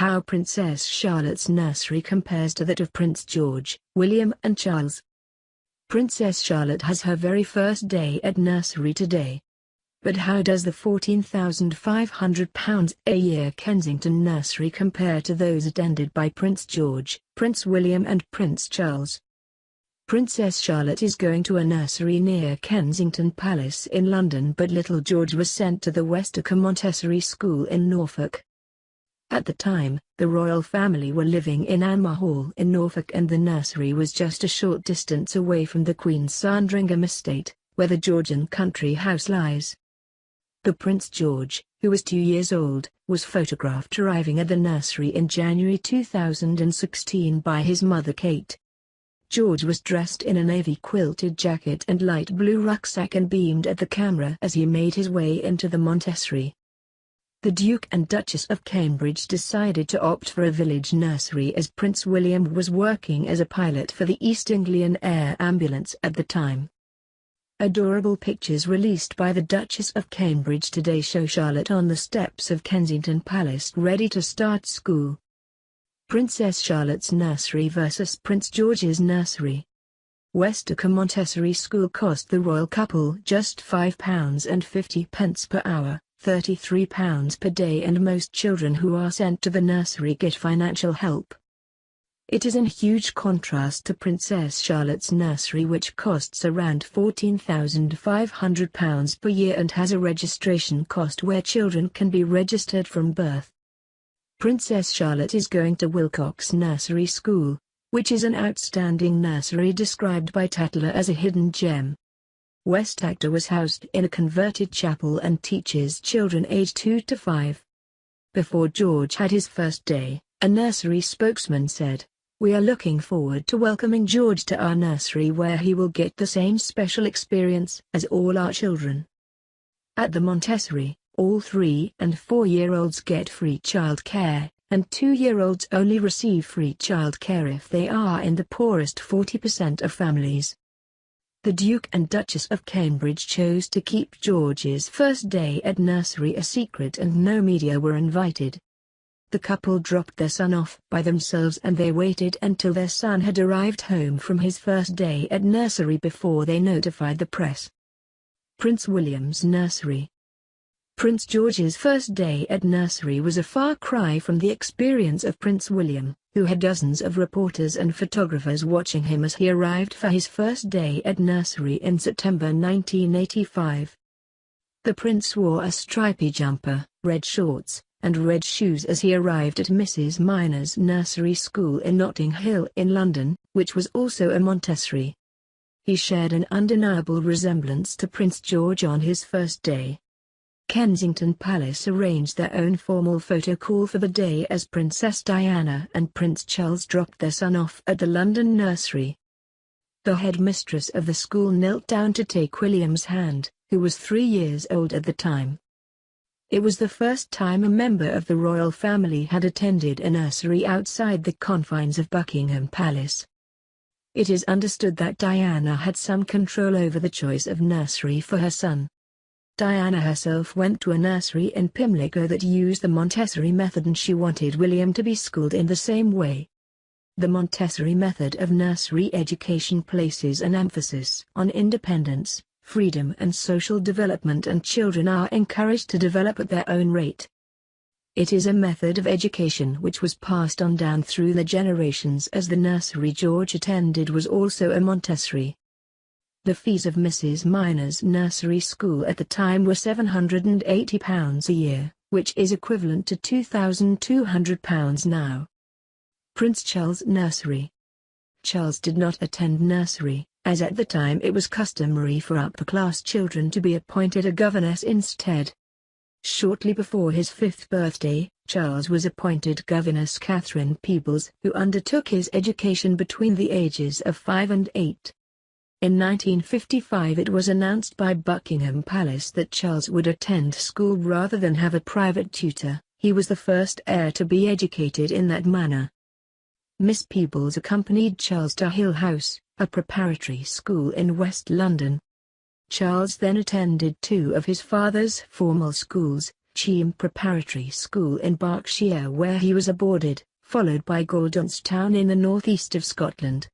How Princess Charlotte's nursery compares to that of Prince George, William and Charles. Princess Charlotte has her very first day at nursery today. But how does the £14,500 a year Kensington nursery compare to those attended by Prince George, Prince William and Prince Charles? Princess Charlotte is going to a nursery near Kensington Palace in London, but little George was sent to the Westacre Montessori School in Norfolk. At the time, the royal family were living in Anmer Hall in Norfolk, and the nursery was just a short distance away from the Queen's Sandringham estate, where the Georgian country house lies. The Prince George, who was 2 years old, was photographed arriving at the nursery in January 2016 by his mother Kate. George was dressed in a navy quilted jacket and light blue rucksack and beamed at the camera as he made his way into the Montessori. The Duke and Duchess of Cambridge decided to opt for a village nursery as Prince William was working as a pilot for the East Anglian Air Ambulance at the time. Adorable pictures released by the Duchess of Cambridge today show Charlotte on the steps of Kensington Palace ready to start school. Princess Charlotte's nursery versus Prince George's nursery. Westacre Montessori School cost the royal couple just £5.50 per hour, £33 per day, and most children who are sent to the nursery get financial help. It is in huge contrast to Princess Charlotte's nursery, which costs around £14,500 per year and has a registration cost where children can be registered from birth. Princess Charlotte is going to Wilcox Nursery School, which is an outstanding nursery described by Tatler as a hidden gem. Westacre was housed in a converted chapel and teaches children aged 2 to 5. Before George had his first day, a nursery spokesman said, "We are looking forward to welcoming George to our nursery, where he will get the same special experience as all our children." At the Montessori, all 3- and 4-year-olds get free childcare, and 2-year-olds only receive free childcare if they are in the poorest 40% of families. The Duke and Duchess of Cambridge chose to keep George's first day at nursery a secret, and no media were invited. The couple dropped their son off by themselves, and they waited until their son had arrived home from his first day at nursery before they notified the press. Prince William's nursery. Prince George's first day at nursery was a far cry from the experience of Prince William, who had dozens of reporters and photographers watching him as he arrived for his first day at nursery in September 1985. The prince wore a stripy jumper, red shorts, and red shoes as he arrived at Mrs. Minor's nursery school in Notting Hill in London, which was also a Montessori. He shared an undeniable resemblance to Prince George on his first day. Kensington Palace arranged their own formal photo call for the day as Princess Diana and Prince Charles dropped their son off at the London nursery. The headmistress of the school knelt down to take William's hand, who was 3 years old at the time. It was the first time a member of the royal family had attended a nursery outside the confines of Buckingham Palace. It is understood that Diana had some control over the choice of nursery for her son. Diana herself went to a nursery in Pimlico that used the Montessori method, and she wanted William to be schooled in the same way. The Montessori method of nursery education places an emphasis on independence, freedom and social development, and children are encouraged to develop at their own rate. It is a method of education which was passed on down through the generations, as the nursery George attended was also a Montessori. The fees of Mrs. Minor's nursery school at the time were £780 a year, which is equivalent to £2,200 now. Prince Charles' nursery. Charles did not attend nursery, as at the time it was customary for upper-class children to be appointed a governess instead. Shortly before his 5th birthday, Charles was appointed Governess Catherine Peebles, who undertook his education between the ages of 5 and 8. In 1955 it was announced by Buckingham Palace that Charles would attend school rather than have a private tutor. He was the first heir to be educated in that manner. Miss Peebles accompanied Charles to Hill House, a preparatory school in West London. Charles then attended 2 of his father's formal schools, Cheam Preparatory School in Berkshire where he was aborted, followed by Gordonstown in the northeast of Scotland.